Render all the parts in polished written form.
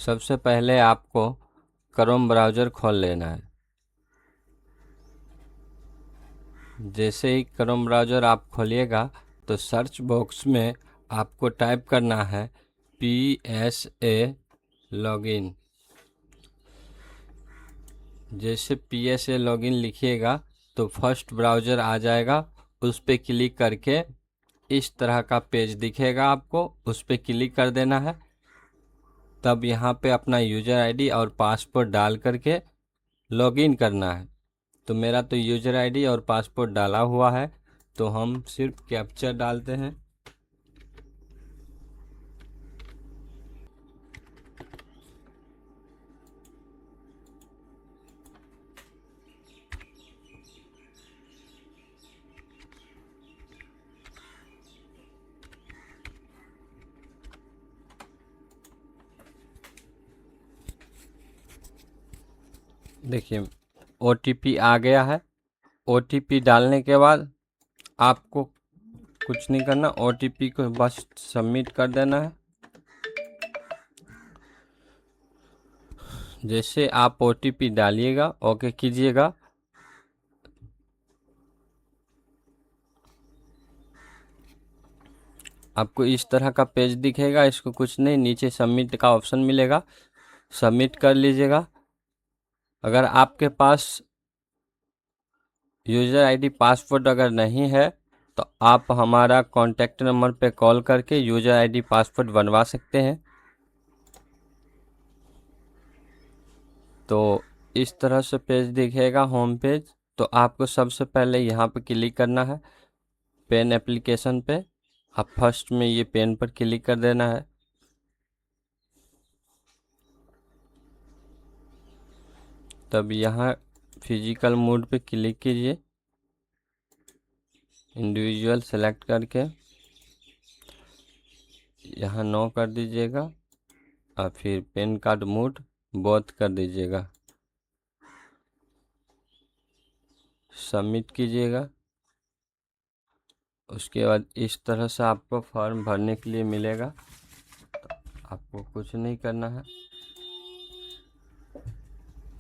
सबसे पहले आपको क्रोम ब्राउज़र खोल लेना है। जैसे ही क्रोम ब्राउज़र आप खोलिएगा तो सर्च बॉक्स में आपको टाइप करना है PSA लॉगिन। जैसे PSA लॉगिन लिखिएगा तो फर्स्ट ब्राउज़र आ जाएगा, उस पर क्लिक करके इस तरह का पेज दिखेगा आपको, उस पर क्लिक कर देना है। तब यहाँ पे अपना यूज़र आईडी और पासवर्ड डाल करके लॉगिन करना है। तो मेरा तो यूज़र आईडी और पासवर्ड डाला हुआ है, तो हम सिर्फ कैप्चर डालते हैं। देखिए OTP आ गया है। OTP डालने के बाद आपको कुछ नहीं करना, OTP को बस सबमिट कर देना है। जैसे आप OTP डालिएगा, ओके कीजिएगा, आपको इस तरह का पेज दिखेगा। इसको कुछ नहीं, नीचे सबमिट का ऑप्शन मिलेगा, सबमिट कर लीजिएगा। अगर आपके पास यूज़र आईडी पासवर्ड अगर नहीं है तो आप हमारा कॉन्टैक्ट नंबर पे कॉल करके यूज़र आईडी पासवर्ड बनवा सकते हैं। तो इस तरह से पेज दिखेगा, होम पेज। तो आपको सबसे पहले यहाँ पे क्लिक करना है पेन एप्लीकेशन पे। आप फर्स्ट में ये पेन पर क्लिक कर देना है। तब यहाँ फिजिकल मोड पे क्लिक कीजिए, इंडिविजुअल सेलेक्ट करके यहाँ नो कर दीजिएगा और फिर पेन कार्ड मोड बोथ कर दीजिएगा, सबमिट कीजिएगा। उसके बाद इस तरह से आपको फॉर्म भरने के लिए मिलेगा। आपको कुछ नहीं करना है,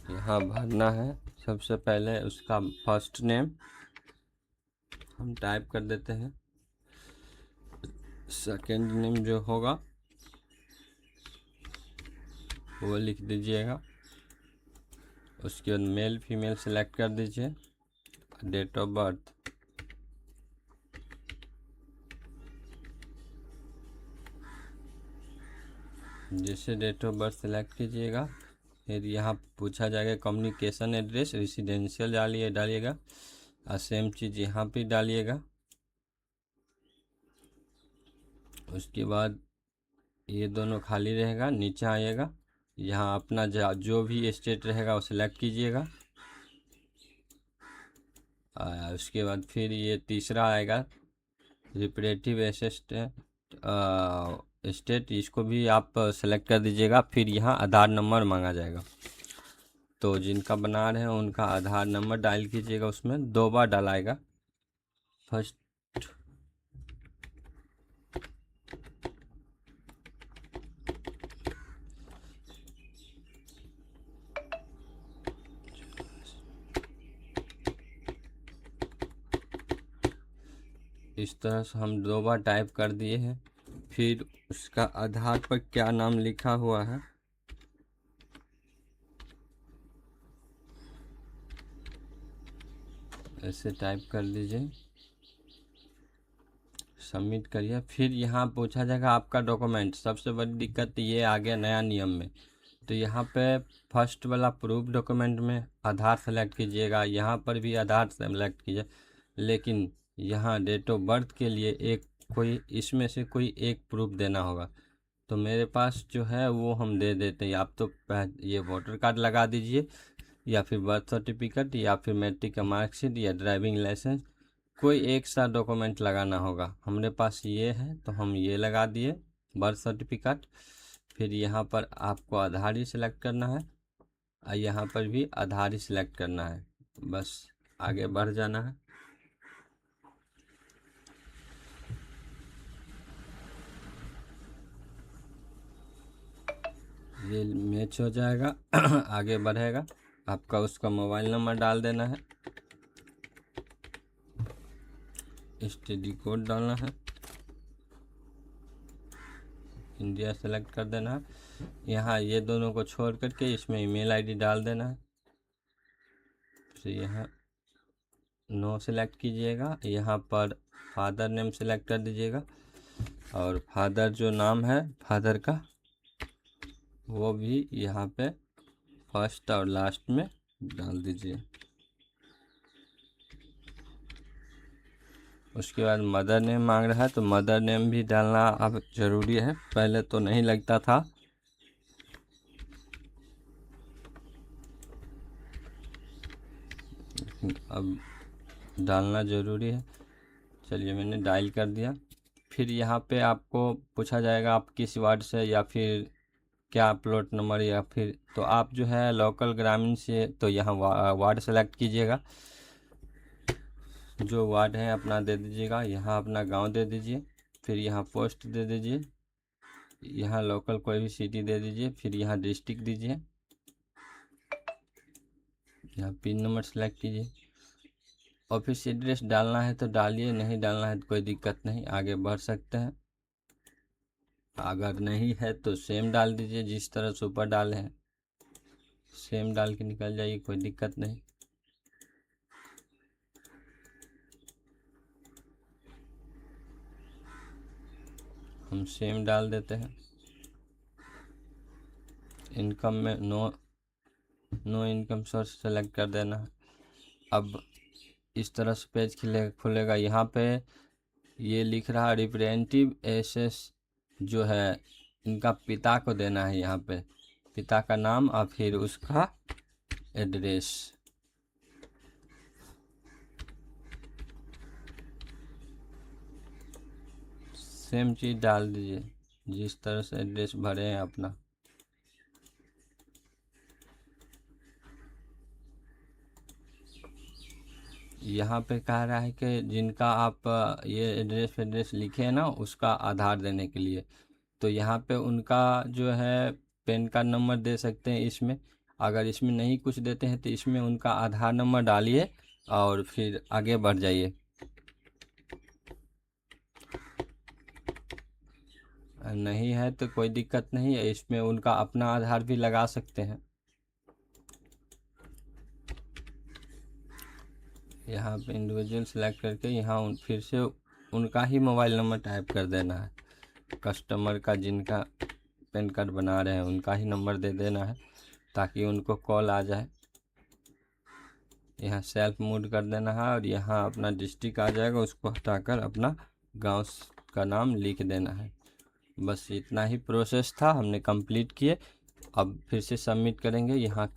यहाँ भरना है। सबसे पहले उसका फर्स्ट नेम हम टाइप कर देते हैं, सेकंड नेम जो होगा वो लिख दीजिएगा। उसके बाद मेल फीमेल सेलेक्ट कर दीजिए, डेट ऑफ बर्थ जैसे डेट ऑफ बर्थ सेलेक्ट कीजिएगा। फिर यहाँ पूछा जाएगा कम्युनिकेशन एड्रेस, रेसिडेंशियल डालिएगा और सेम चीज़ यहाँ पे डालिएगा। उसके बाद ये दोनों खाली रहेगा, नीचे आइएगा, यहाँ अपना जो भी स्टेट रहेगा वो सिलेक्ट कीजिएगा। उसके बाद फिर ये तीसरा आएगा रिप्रेजेंटेटिव स्टेट, इसको भी आप सेलेक्ट कर दीजिएगा। फिर यहाँ आधार नंबर मांगा जाएगा, तो जिनका बना रहे हैं उनका आधार नंबर डायल कीजिएगा। उसमें 2 बार डालाएगा, फर्स्ट इस तरह से हम 2 बार टाइप कर दिए हैं। फिर उसका आधार पर क्या नाम लिखा हुआ है ऐसे टाइप कर दीजिए, सबमिट करिए। फिर यहाँ पूछा जाएगा आपका डॉक्यूमेंट। सबसे बड़ी दिक्कत ये आ गया नया नियम में, तो यहाँ पे फर्स्ट वाला प्रूफ डॉक्यूमेंट में आधार सेलेक्ट कीजिएगा, यहाँ पर भी आधार सेलेक्ट कीजिए, लेकिन यहाँ डेट ऑफ बर्थ के लिए कोई इसमें से कोई एक प्रूफ देना होगा। तो मेरे पास जो है वो हम दे देते हैं। आप तो ये वोटर कार्ड लगा दीजिए, या फिर बर्थ सर्टिफिकेट, या फिर मैट्रिक का मार्कशीट, या ड्राइविंग लाइसेंस, कोई एक सा डॉक्यूमेंट लगाना होगा। हमारे पास ये है तो हम ये लगा दिए, बर्थ सर्टिफिकेट। फिर यहाँ पर आपको आधार ही सेलेक्ट करना है और यहाँ पर भी आधार ही सेलेक्ट करना है, बस आगे बढ़ जाना है। ये मैच हो जाएगा। आगे बढ़ेगा। आपका उसका मोबाइल नंबर डाल देना है, STD कोड डालना है, इंडिया सेलेक्ट कर देना है। यहाँ ये दोनों को छोड़ करके इसमें ईमेल आईडी डाल देना है। तो यहाँ नो सेलेक्ट कीजिएगा, यहाँ पर फादर नेम सेलेक्ट कर दीजिएगा और फादर जो नाम है फादर का वो भी यहाँ पे फर्स्ट और लास्ट में डाल दीजिए। उसके बाद मदर नेम मांग रहा है तो मदर नेम भी डालना अब ज़रूरी है, पहले तो नहीं लगता था। अब डालना ज़रूरी है। चलिए मैंने डायल कर दिया। फिर यहाँ पे आपको पूछा जाएगा आप किस वार्ड से या फिर क्या प्लॉट नंबर, या फिर तो आप जो है लोकल ग्रामीण से तो यहाँ वार्ड सेलेक्ट कीजिएगा। जो वार्ड है अपना दे दीजिएगा, यहाँ अपना गांव दे दीजिए, फिर यहाँ पोस्ट दे दीजिए, यहाँ लोकल कोई भी सिटी दे दीजिए, फिर यहाँ डिस्ट्रिक्ट दीजिए, यहाँ पिन नंबर सेलेक्ट कीजिए। ऑफिस एड्रेस डालना है तो डालिए, नहीं डालना है तो कोई दिक्कत नहीं, आगे बढ़ सकते हैं। अगर नहीं है तो सेम डाल दीजिए, जिस तरह से ऊपर डाले हैं सेम डाल के निकल जाइए, कोई दिक्कत नहीं। हम सेम डाल देते हैं। इनकम में नो इनकम सोर्स सेलेक्ट कर देना है। अब इस तरह से पेज खुलेगा। यहाँ पे ये लिख रहा रिप्रेजेंटेटिव एसेस जो है इनका पिता को देना है, यहाँ पे पिता का नाम और फिर उसका एड्रेस। सेम चीज़ डाल दीजिए जिस तरह से एड्रेस भरे हैं अपना। यहाँ पे कह रहा है कि जिनका आप ये एड्रेस लिखे हैं ना उसका आधार देने के लिए, तो यहाँ पे उनका जो है पैन कार्ड नंबर दे सकते हैं इसमें। अगर इसमें नहीं कुछ देते हैं तो इसमें उनका आधार नंबर डालिए और फिर आगे बढ़ जाइए। नहीं है तो कोई दिक्कत नहीं है, इसमें उनका अपना आधार भी लगा सकते हैं। यहाँ पे इंडिविजुअल सेलेक्ट करके यहाँ फिर से उनका ही मोबाइल नंबर टाइप कर देना है। कस्टमर का जिनका पैन कार्ड बना रहे हैं उनका ही नंबर दे देना है ताकि उनको कॉल आ जाए। यहाँ सेल्फ मूड कर देना है और यहाँ अपना डिस्ट्रिक्ट आ जाएगा, उसको हटाकर अपना गांव का नाम लिख देना है। बस इतना ही प्रोसेस था, हमने कंप्लीट किए। अब फिर से सबमिट करेंगे। यहाँ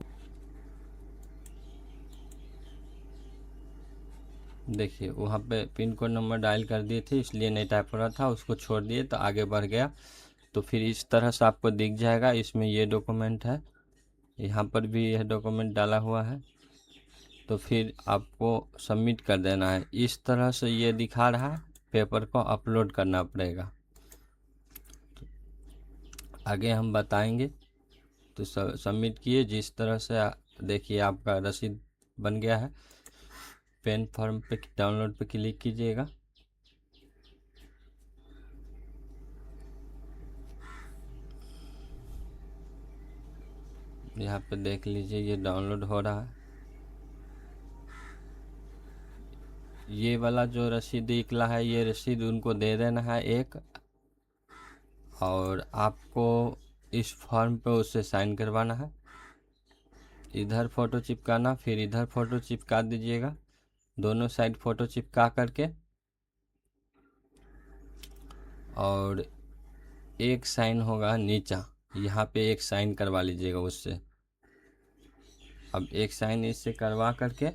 देखिए वहाँ पे पिन कोड नंबर डायल कर दिए थे इसलिए नहीं टाइप हो रहा था, उसको छोड़ दिए तो आगे बढ़ गया। तो फिर इस तरह से आपको दिख जाएगा। इसमें ये डॉक्यूमेंट है, यहाँ पर भी यह डॉक्यूमेंट डाला हुआ है, तो फिर आपको सबमिट कर देना है। इस तरह से ये दिखा रहा है, पेपर को अपलोड करना पड़ेगा। आगे हम बताएंगे। तो सबमिट किए जिस तरह से, देखिए आपका रसीद बन गया है। पेन फॉर्म पे डाउनलोड पे क्लिक कीजिएगा। यहाँ पे देख लीजिए ये डाउनलोड हो रहा है। ये वाला जो रसीद निकला है ये रसीद उनको दे देना है एक, और आपको इस फॉर्म पे उससे साइन करवाना है। इधर फ़ोटो चिपकाना, फिर इधर फ़ोटो चिपका दीजिएगा, दोनों साइड फ़ोटो चिपका करके, और एक साइन होगा नीचा, यहाँ पे एक साइन करवा लीजिएगा उससे। अब एक साइन इससे करवा करके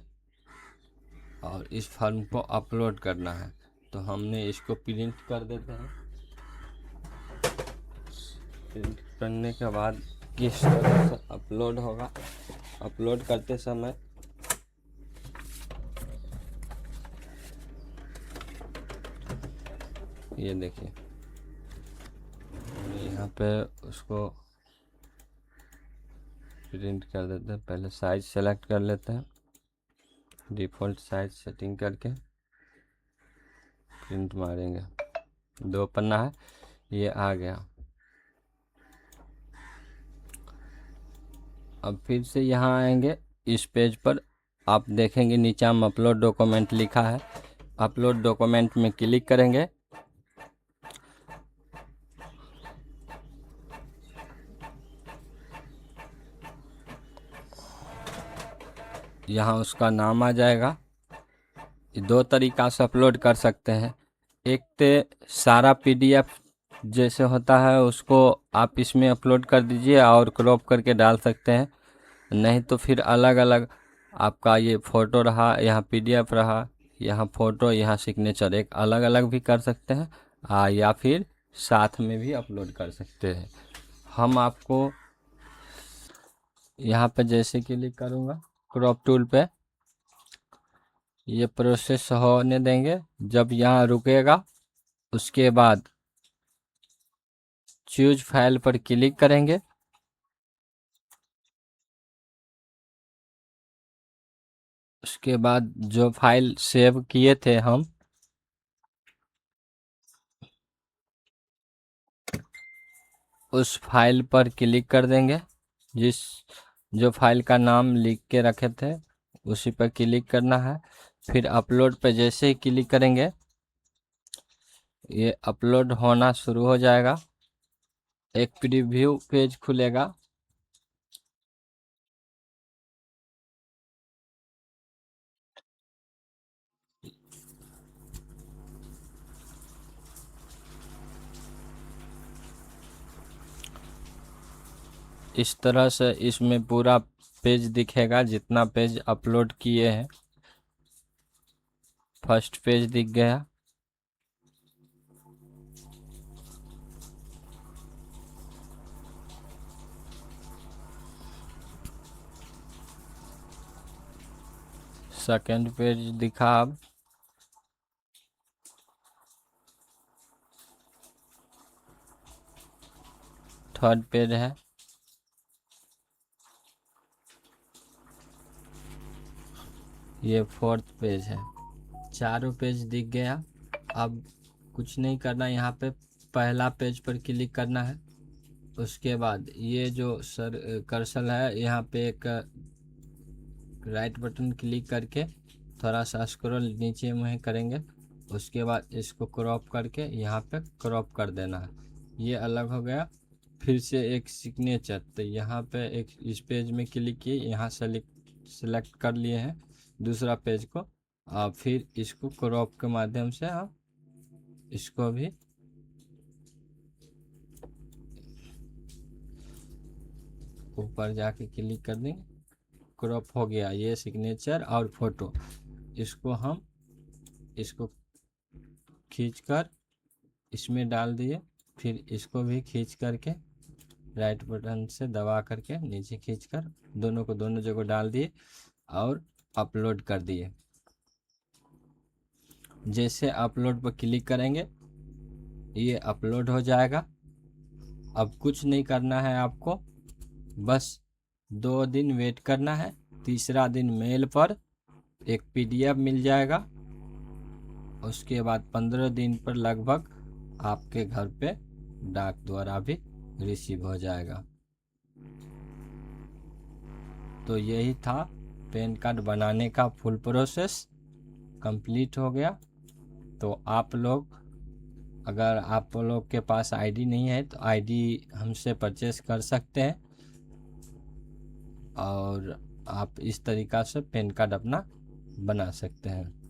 और इस फॉर्म को अपलोड करना है। तो हमने इसको प्रिंट कर देते हैं। प्रिंट करने के बाद किस तरह से अपलोड होगा, अपलोड करते समय ये देखिए यहाँ पे उसको प्रिंट कर देते हैं। पहले साइज सेलेक्ट कर लेते हैं, डिफ़ॉल्ट साइज सेटिंग करके प्रिंट मारेंगे। 2 पन्ना है, ये आ गया। अब फिर से यहाँ आएंगे, इस पेज पर आप देखेंगे नीचे हम अपलोड डॉक्यूमेंट लिखा है। अपलोड डॉक्यूमेंट में क्लिक करेंगे। यहाँ उसका नाम आ जाएगा। 2 तरीक़ा से अपलोड कर सकते हैं। एक तो सारा PDF जैसे होता है उसको आप इसमें अपलोड कर दीजिए और क्रॉप करके डाल सकते हैं। नहीं तो फिर अलग अलग आपका ये फ़ोटो रहा, यहाँ PDF रहा, यहाँ फ़ोटो, यहाँ सिग्नेचर, एक अलग अलग भी कर सकते हैं या फिर साथ में भी अपलोड कर सकते हैं। हम आपको यहाँ पे जैसे क्लिक करूँगा क्रॉप टूल पे, ये प्रोसेस होने देंगे। जब यहाँ रुकेगा उसके बाद चूज फाइल पर क्लिक करेंगे। उसके बाद जो फाइल सेव किए थे हम, उस फाइल पर क्लिक कर देंगे। जो फाइल का नाम लिख के रखे थे उसी पर क्लिक करना है। फिर अपलोड पे जैसे ही क्लिक करेंगे ये अपलोड होना शुरू हो जाएगा। एक प्रीव्यू पेज खुलेगा। इस तरह से इसमें पूरा पेज दिखेगा जितना पेज अपलोड किए हैं। फर्स्ट पेज दिख गया। सेकंड पेज दिखा। अब थर्ड पेज है। ये फोर्थ पेज है। चारों पेज दिख गया। अब कुछ नहीं करना, यहाँ पे पहला पेज पर क्लिक करना है। उसके बाद ये जो कर्सर है यहाँ पे एक राइट बटन क्लिक करके थोड़ा सा स्क्रॉल नीचे में करेंगे। उसके बाद इसको क्रॉप करके यहाँ पे क्रॉप कर देना है। ये अलग हो गया। फिर से एक सिग्नेचर, तो यहाँ पे एक इस पेज में क्लिक किए, यहाँ सेलेक्ट कर लिए हैं दूसरा पेज को। और फिर इसको क्रॉप के माध्यम से आप इसको भी ऊपर जाके क्लिक कर देंगे। क्रॉप हो गया ये सिग्नेचर और फोटो। इसको खींचकर इसमें डाल दिए। फिर इसको भी खींच करके राइट बटन से दबा करके नीचे खींचकर दोनों को दोनों जगह डाल दिए और अपलोड कर दिए। जैसे अपलोड पर क्लिक करेंगे ये अपलोड हो जाएगा। अब कुछ नहीं करना है आपको, बस 2 दिन वेट करना है। तीसरा दिन मेल पर एक PDF मिल जाएगा। उसके बाद 15 दिन पर लगभग आपके घर पे डाक द्वारा भी रिसीव हो जाएगा। तो यही था पैन कार्ड बनाने का फुल प्रोसेस कंप्लीट हो गया। तो आप लोग, अगर आप लोग के पास ID नहीं है तो ID हमसे परचेस कर सकते हैं और आप इस तरीक़ा से पैन कार्ड अपना बना सकते हैं।